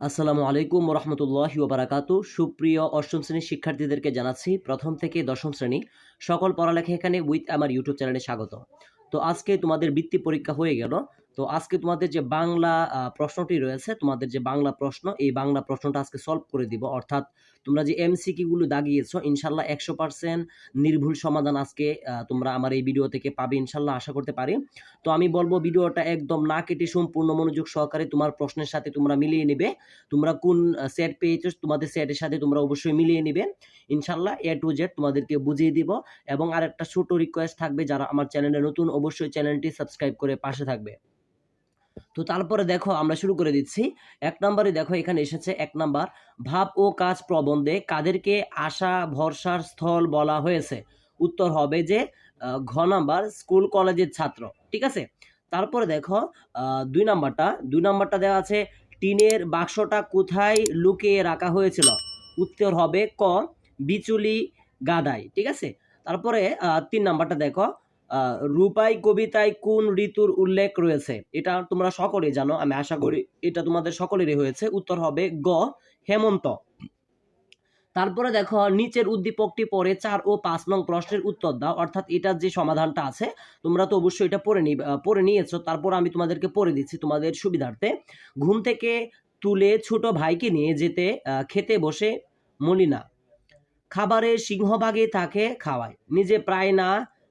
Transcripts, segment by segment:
আসসালামু আলাইকুম রহমতুল্লাহি ওবারাকাতু। সুপ্রিয় অষ্টম শ্রেণীর শিক্ষার্থীদেরকে জানাচ্ছি প্রথম থেকে দশম শ্রেণী সকল পড়ালেখা এখানে উইথ আমার ইউটিউব চ্যানেলে স্বাগত। তো আজকে তোমাদের বৃত্তি পরীক্ষা হয়ে গেল। তো আজকে তোমাদের যে বাংলা প্রশ্নটি রয়েছে, তোমাদের যে বাংলা প্রশ্ন, এই বাংলা প্রশ্নটা আজকে সলভ করে দিব। অর্থাৎ তোমরা যে এমসিকিউ গুলো দাগিয়েছো, ইনশাল্লাহ 100% নির্ভুল সমাধান আজকে তোমরা আমার এই ভিডিও থেকে পাবে, ইনশাল্লাহ আশা করতে পারি। তো আমি বলবো ভিডিওটা একদম না কেটে সম্পূর্ণ মনোযোগ সহকারে তোমার প্রশ্নের সাথে তোমরা মিলিয়ে নেবে। তোমরা কোন সেট পেয়েছো, তোমাদের সেটের সাথে তোমরা অবশ্যই মিলিয়ে নেবে। ইনশাল্লাহ এ টু জেড তোমাদেরকে বুঝিয়ে দিব। এবং আরেকটা ছোট রিকোয়েস্ট থাকবে, যারা আমার চ্যানেলে নতুন অবশ্যই চ্যানেলটি সাবস্ক্রাইব করে পাশে থাকবে। তো তারপরে দেখো আমরা শুরু করে দিচ্ছি। এক নম্বরে দেখো এখানে এসেছে, এক নাম্বার, ভাব ও কাজ প্রবন্ধে কাদেরকে আশা ভরসার স্থল বলা হয়েছে? উত্তর হবে যে ঘ নাম্বার, স্কুল কলেজের ছাত্র। ঠিক আছে। তারপরে দেখো দুই নাম্বারটা দেওয়া আছে, টিনের বাক্সটা কোথায় লুকিয়ে রাখা হয়েছিল? উত্তর হবে ক, বিচুলি গাদায়। ঠিক আছে। তারপরে 3 নাম্বারটা দেখো, রূপাই কবিতায় কোন ঋতুর উল্লেখ রয়েছে? এটা তোমরা সকলেই জানো, আমি আশা করি এটা তোমাদের সকলেরই হয়েছে। উত্তর হবে গ, হেমন্ত। তারপরে দেখো নিচের উদ্দীপকটি পড়ে 4 ও 5 নং প্রশ্নের উত্তর দাও। অর্থাৎ এটার যে সমাধানটা আছে তোমরা তো অবশ্যই এটা পড়ে নিয়েছো, তারপর আমি তোমাদেরকে পড়ে দিচ্ছি তোমাদের সুবিধার্থে। ঘুম থেকে তুলে ছোট ভাইকে নিয়ে যেতে খেতে বসে মলিনা খাবারের সিংহভাগে তাকে খাওয়ায়, নিজে প্রায় না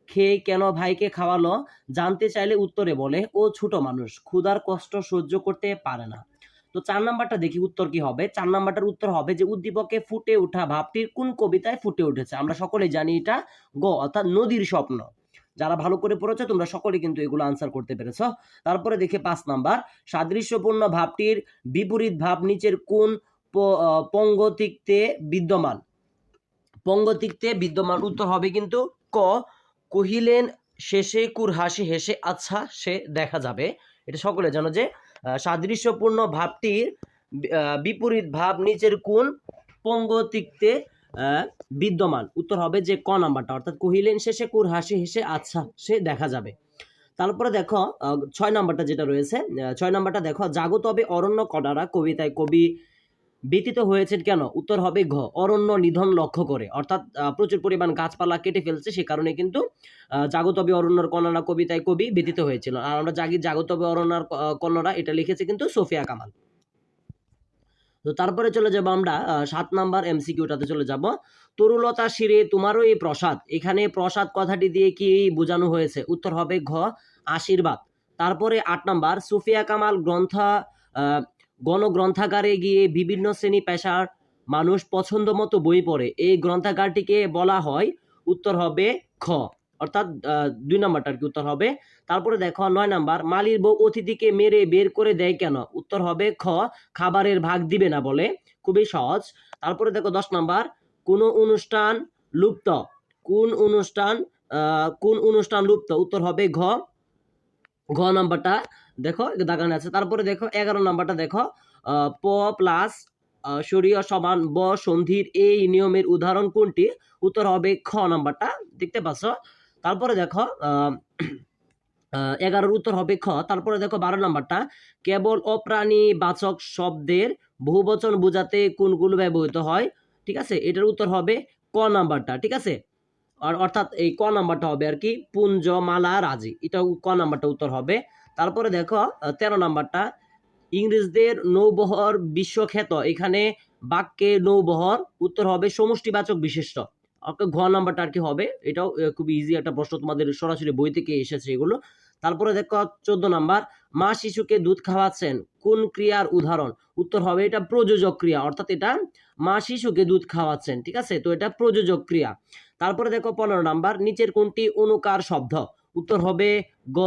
খেয়ে কেন ভাইকে খাওয়ালো? জানতে চাইলে উত্তরে বলে ও ছোট মানুষ, ক্ষুধার কষ্ট সহ্য করতে পারে না। তো 4 নাম্বারটা দেখি উত্তর কি হবে। 4 নাম্বারটার উত্তর হবে যে উদ্দীপকে ফুটে ওঠা ভাবটির কোন কবিতায় ফুটে উঠেছে? আমরা সকলেই জানি এটা গ, অর্থাৎ নদীর স্বপ্ন। যারা ভালো করে পড়েছো তোমরা সকলে কিন্তু এগুলো আনসার করতে পেরেছো। তারপরে দেখে 5 নাম্বার, সাদৃশ্যপূর্ণ ভাবটির বিপরীত ভাব নিচের কোন পঙ্গতিতে বিদ্যমান? পঙ্গতিতে বিদ্যমান। উত্তর হবে কিন্তু ক, কহিলেন শেষে কুর হাসি হেসে আচ্ছা সে দেখা যাবে। এটা সকলে জানো যে সাদৃশ্যপূর্ণ ভাবটির বিপরীত ভাব নিচের কোন পঙ্গতিতে বিদ্যমান? উত্তর হবে যে ক নাম্বারটা, অর্থাৎ কহিলেন শেষে কুর হাসি হেসে আচ্ছা সে দেখা যাবে। তারপরে দেখো 6 নাম্বারটা যেটা রয়েছে, 6 নাম্বারটা দেখো, জাগো তবে অরণ্য কটারা কবিতায় কবি ব্যতীত হয়েছেন কেন? উত্তর হবে ঘ, অরণ্য নিধন লক্ষ্য করে। অর্থাৎ প্রচুর পরিমাণ গাছপালা কেটে ফেলছে, সে কারণে কিন্তু জাগতবে অরণ্যর কন্যা কবিতায় কবি ব্যতীত হয়েছিল। আর আমরা জাগতবে অরণ্যর কন্যা এটা লিখেছে কিন্তু সোফিয়া কামাল। তো তারপরে চলে যাব আমরা 7 নাম্বার এমসিকিউটাতে চলে যাব। তরুলতা শিরে তোমারও এই প্রসাদ, এখানে প্রসাদ কথাটি দিয়ে কি বোঝানো হয়েছে? উত্তর হবে ঘ, আশীর্বাদ। তারপরে 8 নাম্বার, সুফিয়া কামাল গণগ্রন্থাগারে গিয়ে বিভিন্ন শ্রেণী পেশার মানুষ পছন্দ মতো বই পড়ে, এই গ্রন্থাগারটিকে বলা হয়? উত্তর হবে খ, অর্থাৎ 2 নাম্বারটার কি উত্তর হবে। তারপরে দেখো 9 নাম্বার, মালির বউ অতিথিকে মেরে বের করে দেয় কেন? উত্তর হবে খ, খাবারের ভাগ দিবে না বলে। খুবই সহজ। তারপরে দেখো 10 নাম্বার, কোন অনুষ্ঠান লুপ্ত? কোন অনুষ্ঠান লুপ্ত? উত্তর হবে ঘ, নাম্বারটা দেখো দাগানো আছে। তারপরে দেখো 11 নাম্বারটা দেখো, প প্লাস সরিয় সমান ব সন্ধির এই নিয়মের উদাহরণ কোনটি? উত্তর হবে খ নাম্বারটা, দেখতে পাচ্ছ। তারপরে দেখো 11-র উত্তর হবে খ। তারপরে দেখো 12 নাম্বারটা, কেবল অপ্রাণীবাচক শব্দের বহুবচন বোঝাতে কোনগুলো ব্যবহৃত হয়? ঠিক আছে, এটার উত্তর হবে ক নাম্বারটা। ঠিক আছে, আর অর্থাৎ এই ক নাম্বারটা হবে আর কি, পুঞ্জ মালা রাজি, এটা ক নাম্বারটা উত্তর হবে। তারপরে দেখো 13 নাম্বারটা, ইংরেজদের নৌবহর বিশ্বখ্যাত, এখানে বাক্যে নৌবহর উত্তর হবে সমষ্টিবাচক বিশিষ্ট। ঘ নাম্বারটা আর কি হবে। এটাও খুব ইজি একটা প্রশ্ন, তোমাদের সরাসরি বই থেকে এসেছে এগুলো। তারপরে দেখো 14 নাম্বার, মা শিশুকে দুধ খাওয়াচ্ছেন, কোন ক্রিয়ার উদাহরণ? উত্তর হবে এটা প্রযোজক ক্রিয়া, অর্থাৎ এটা মা শিশুকে দুধ খাওয়াচ্ছেন। ঠিক আছে, তো এটা প্রযোজক ক্রিয়া। তারপরে দেখো 15 নাম্বার, নিচের কোনটি অনুকার শব্দ? উত্তর হবে গ,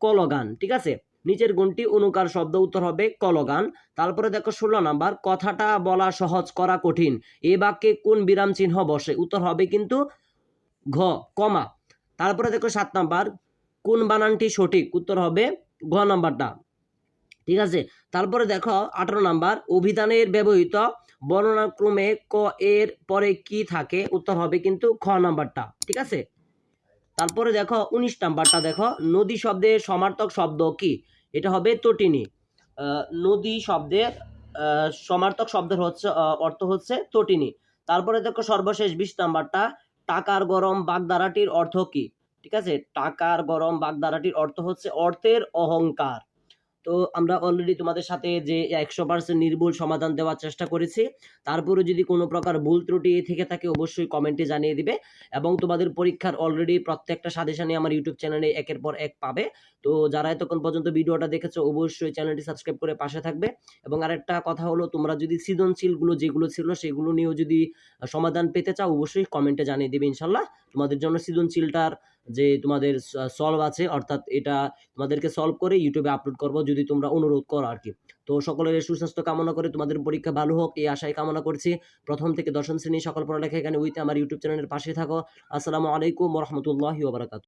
কলগান। ঠিক আছে, নিচের কোনটি অনুকার শব্দ? উত্তর হবে কলগান। তারপরে দেখো 16 নাম্বার, কথাটা বলা সহজ করা কঠিন, এ বাক্যে কোন বিরাম চিহ্ন বসে? উত্তর হবে কিন্তু ঘ, কমা। তারপরে দেখো 7 নাম্বার, কোন বানানটি সঠিক? উত্তর হবে ঘ নাম্বারটা। ঠিক আছে। তারপরে দেখো 18 নাম্বার, অভিধানের ব্যবহৃত বর্ণনাক্রমে ক এর পরে কি থাকে? উত্তর হবে কিন্তু খ নাম্বারটা। ঠিক আছে। তারপরে দেখো 19 নাম্বারটা দেখো, নদী শব্দের সমার্থক শব্দ কি? এটা হবে তটিনী। নদী শব্দের সমার্থক শব্দের হচ্ছে অর্থ হচ্ছে তটিনী। তারপরে দেখো সর্বশেষ 20 নাম্বারটা, টাকার গরম বাগধারাটির অর্থ কি? ঠিক আছে, টাকার গরম বাগধারাটির অর্থ হচ্ছে অর্থের অহংকার। তো আমরা অলরেডি তোমাদের সাথে যে 100% নির্ভুল সমাধান দেওয়ার চেষ্টা করেছি। তারপরে যদি কোনো প্রকার ভুল ত্রুটি থেকে থাকে অবশ্যই কমেন্টে জানিয়ে দিবে, এবং তোমাদের পরীক্ষার অলরেডি প্রত্যেকটা সাজেশনই আমার ইউটিউব চ্যানেলে একের পর এক পাবে। তো যারা এতক্ষণ পর্যন্ত ভিডিওটা দেখেছো অবশ্যই চ্যানেলটি সাবস্ক্রাইব করে পাশে থাকবে। এবং আরেকটা কথা হলো, তোমরা যদি সৃজনশীলগুলো যেগুলো ছিল সেগুলো নিয়েও যদি সমাধান পেতে চাও অবশ্যই কমেন্টে জানিয়ে দিবে ইনশাল্লাহ। তোমাদের জন্য সৃজনশীলটার যে তোমাদের সলভ আছে, অর্থাৎ এটা তোমাদেরকে সলভ করে ইউটিউবে আপলোড করব যদি তোমরা অনুরোধ করো আর কি। তো সকলের সুস্বাস্থ্য কামনা করে তোমাদের পরীক্ষা ভালো হোক এই আশায় কামনা করছি। প্রথম থেকে দশম শ্রেণী সকল পড়ালেখা এখানে উইথ আমার ইউটিউব চ্যানেলের পাশে থাকো। আসসালামু আলাইকুম ওয়া রাহমাতুল্লাহি ওয়া বারাকাতুহু।